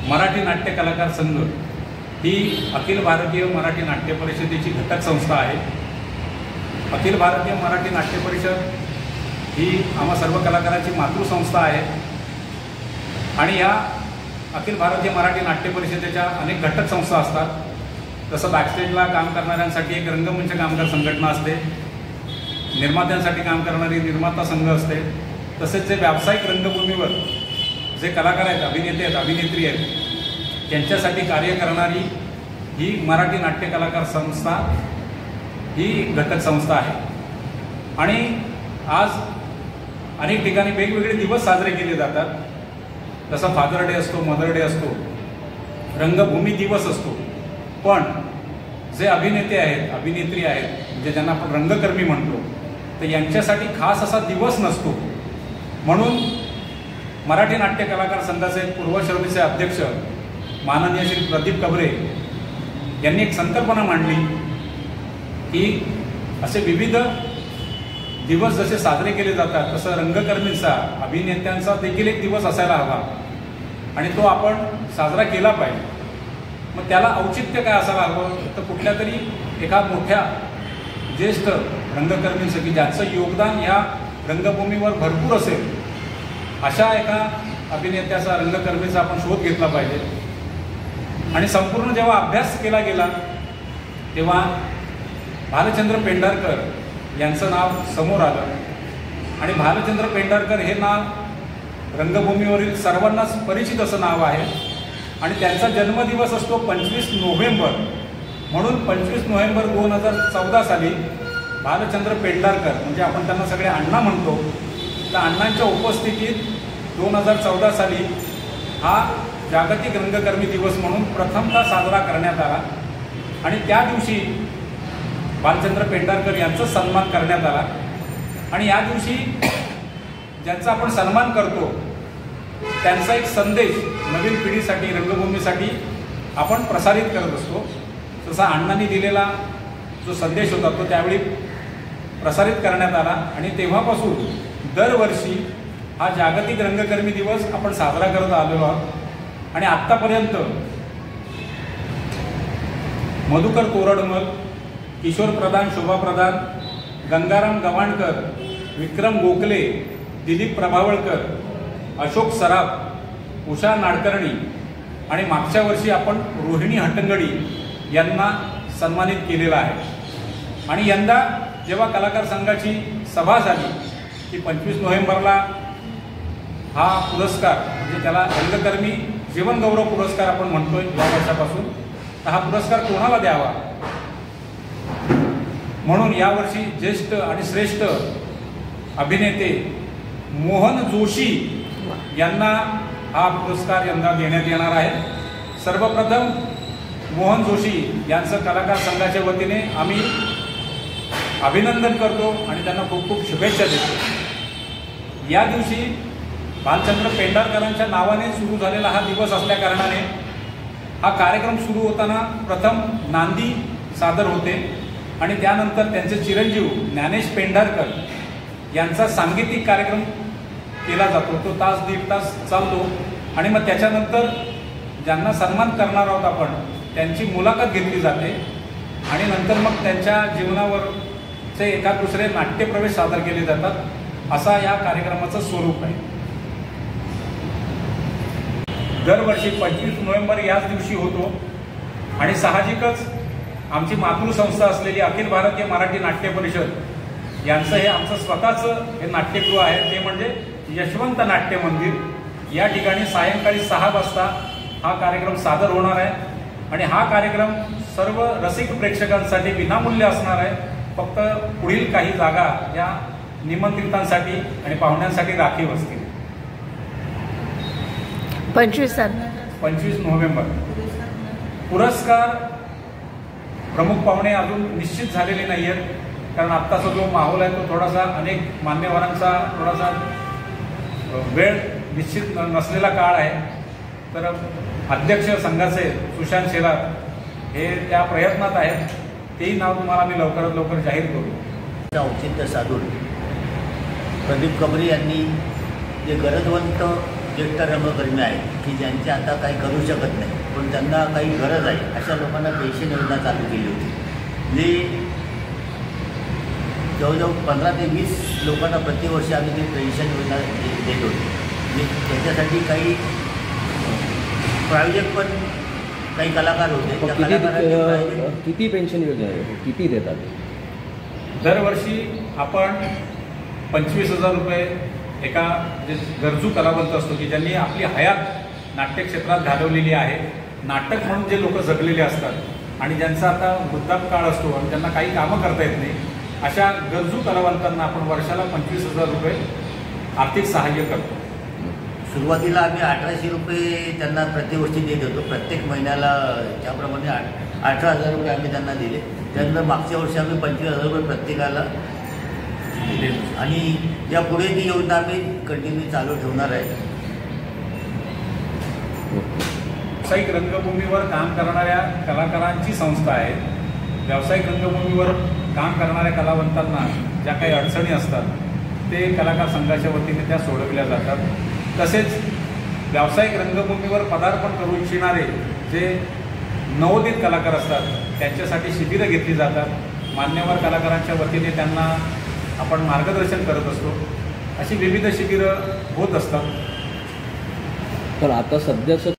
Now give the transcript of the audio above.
मराठी नाट्य कलाकार संघ ही अखिल भारतीय मराठी नाट्य परिषदेची घटक संस्था आहे। अखिल भारतीय मराठी नाट्य परिषद ही आम्हा सर्व कलाकारांची मातृसंस्था आहे आणि या अखिल भारतीय मराठी नाट्य परिषदेच्या अनेक घटक संस्था असतात। तसं बॅकस्टेजला काम करणाऱ्यांसाठी एक रंगमंच कामगार संघटना असते, निर्मात्यांसाठी काम करणारी निर्माता संघ असते, तसेच जे व्यावसायिक रंगभूमीवर जे कलाकार आहेत, अभिनेते आहेत, अभिनेत्री आहेत, त्यांच्यासाठी कार्य करणारी ही मराठी नाट्य कलाकार संस्था ही घटक संस्था आहे। आणि आज अनेक ठिकाणी वेगवेगळे दिवस साजरे केले जातात। जसं फादर डे असतो, मदर डे असतो, रंगभूमी दिवस असतो, पण जे अभिनेते आहेत, अभिनेत्री आहेत, म्हणजे ज्यांना आपण रंगकर्मी म्हणतो, तर यांच्यासाठी खास असा दिवस नसतो। म्हणून मराठी नाट्य कलाकार संघाचे पूर्वशर्वीचे अध्यक्ष माननीय श्री प्रदीप कबरे यांनी एक संकल्पना मांडली की असे विविध दिवस जसे साजरे केले जातात तसं रंगकर्मींचा, अभिनेत्यांचा देखील एक दिवस असायला हवा आणि तो आपण साजरा केला पाहिजे। मग त्याला औचित्य काय असायला हवं, तर कुठल्या तरी एका मोठ्या ज्येष्ठ रंगकर्मींचं की ज्यांचं योगदान ह्या रंगभूमीवर भरपूर असेल अशा एका अभिनेत्याचा, रंगकर्मीचा आपण शोध घेतला पाहिजे। आणि संपूर्ण जेव्हा अभ्यास केला गेला तेव्हा भालचंद्र पेंढारकर यांचं नाव समोर आलं आणि भालचंद्र पेंढारकर हे नाव रंगभूमीवरील सर्वांनाच परिचित असं नाव आहे आणि त्यांचा जन्मदिवस असतो 25 नोव्हेंबर। म्हणून 25 नोव्हेंबर 2014 साली भालचंद्र पेंढारकर, म्हणजे आपण त्यांना सगळे अण्णा म्हणतो, त्या अण्णांच्या उपस्थितीत 2014 साली हा जागतिक रंगकर्मी दिवस म्हणून प्रथमतः साजरा करण्यात आला आणि त्या दिवशी भालचंद्र पेंढारकर यांचा सन्मान करण्यात आला। आणि या दिवशी ज्यांचा आपण सन्मान करतो त्यांचा एक संदेश नवीन पिढीसाठी, रंगभूमीसाठी आपण प्रसारित करत असतो। तसा अण्णांनी दिलेला जो संदेश होता तो त्यावेळी प्रसारित करण्यात आला आणि तेव्हापासून दरवर्षी हा जागतिक रंगकर्मी दिवस आपण साजरा करत आलेलो आहोत। आणि आत्तापर्यंत मधुकर कोरडमल, किशोर प्रधान, शोभा प्रधान, गंगाराम गवाणकर, विक्रम गोखले, दिलीप प्रभावळकर, अशोक सराफ, उषा नाडकर्णी आणि मागच्या वर्षी आपण रोहिणी हट्टंगडी यांना सन्मानित केलेला आहे। आणि यंदा जेव्हा कलाकार संघाची सभा झाली की 25 नोव्हेंबरला हा पुरस्कार, म्हणजे त्याला रंगकर्मी जीवनगौरव पुरस्कार आपण म्हणतोय या वर्षापासून, तर हा पुरस्कार कोणाला द्यावा म्हणून यावर्षी ज्येष्ठ आणि श्रेष्ठ अभिनेते मोहन जोशी यांना हा पुरस्कार यंदा देण्यात येणार आहे। सर्वप्रथम मोहन जोशी यांचं कलाकार संघाच्या वतीने आम्ही अभिनंदन करतो आणि त्यांना खूप खूप शुभेच्छा देतो। या दिवशी भालचंद्र पेंढारकरांच्या नावाने सुरू झालेला हा दिवस असल्या कारणाने हा कार्यक्रम सुरू होताना प्रथम नांदी सादर होते आणि त्यानंतर त्यांचे चिरंजीव ज्ञानेश पेंढारकर यांचा सांगीतिक कार्यक्रम केला जातो। तो तास दीड तास चालतो आणि मग त्याच्यानंतर ज्यांना सन्मान करणार आहोत आपण त्यांची मुलाखत घेतली जाते आणि नंतर मग त्यांच्या जीवनावरचे एखाद दुसरे नाट्यप्रवेश सादर केले जातात। असा या कार्यक्रमाचं स्वरूप आहे। दरवर्षी 25 नोव्हेंबर याच दिवशी होतो आणि साहजिकच आमची मातृसंस्था असलेली अखिल भारतीय मराठी नाट्य परिषद यांचं हे आमचं स्वतःचं हे नाट्यगृह आहे, ते म्हणजे यशवंत नाट्य मंदिर। या ठिकाणी सायंकाळी 6 वाजता हा कार्यक्रम सादर होणार आहे आणि हा कार्यक्रम सर्व रसिक प्रेक्षकांसाठी विनामूल्य असणार आहे। फक्त पुढील काही जागा या निमंत्रितांसाठी आणि पाहुण्यांसाठी राखीव असतील। 25 नोव्हेंबर पुरस्कार प्रमुख पाहुणे अजून निश्चित झालेले नाही आहेत, कारण आत्ताचा जो माहोल आहे तो थोडासा अनेक मान्यवरांचा थोडासा वेळ निश्चित नसलेला काळ आहे। तर अध्यक्ष संघाचे सुशांत शेलार हे त्या प्रयत्नात आहेत, तेही नाव तुम्हाला मी लवकरात लवकर जाहीर करू। औचित्य साधून प्रदीप कबरे यांनी जे गरजवंत ज्येष्ठ रंगकर्मी आहेत की ज्यांचे आता काही करू शकत नाही, पण त्यांना काही गरज आहे, अशा लोकांना पेन्शन योजना चालू केली होती. जी जवळजवळ 15 ते 20 लोकांना प्रतिवर्षी आम्ही ती पेन्शन योजना देत होतो. त्याच्यासाठी काही प्रायोजक पण काही कलाकार होते. त्या कलाकारांनी प्रायोजक किती पेन्शन योजना आहे, किती देतात? दरवर्षी आपण 25,000 रुपये एका जे गरजू कलावंत असतो की ज्यांनी आपली हयात नाट्यक्षेत्रात घालवलेली आहे, नाटक म्हणून जे लोक जगलेले असतात आणि ज्यांचा आता वृद्धापकाळ असतो आणि त्यांना काही कामं करता येत नाही, अशा गरजू कलावंतांना आपण वर्षाला 25,000 रुपये आर्थिक सहाय्य करतो. सुरुवातीला आम्ही 1,800 रुपये त्यांना प्रतिवर्षी देत होतो. प्रत्येक महिन्याला त्याप्रमाणे 18,000 रुपये आम्ही त्यांना दिले. त्यानंतर मागच्या वर्षी आम्ही 25,000 रुपये प्रत्येकाला दिले आणि यापुढे ती योजना आम्ही कंटिन्यू चालू ठेवणार आहे. व्यावसायिक रंगभूमीवर काम करणाऱ्या कलाकारांची संस्था आहे. व्यावसायिक रंगभूमीवर काम करणाऱ्या कलावंतांना ज्या काही अडचणी असतात ते कलाकार संघाच्या वतीने त्या सोडविल्या जातात. तसेच व्यावसायिक रंगभूमीवर पदार्पण करू इच्छिणारे जे नवोदित कलाकार असतात त्यांच्यासाठी शिबिरं घेतली जातात. मान्यवर कलाकारांच्या वतीने त्यांना आपण मार्गदर्शन करत असतो. अशी विविध शिबिरं होत असतात. पण आता सध्याचं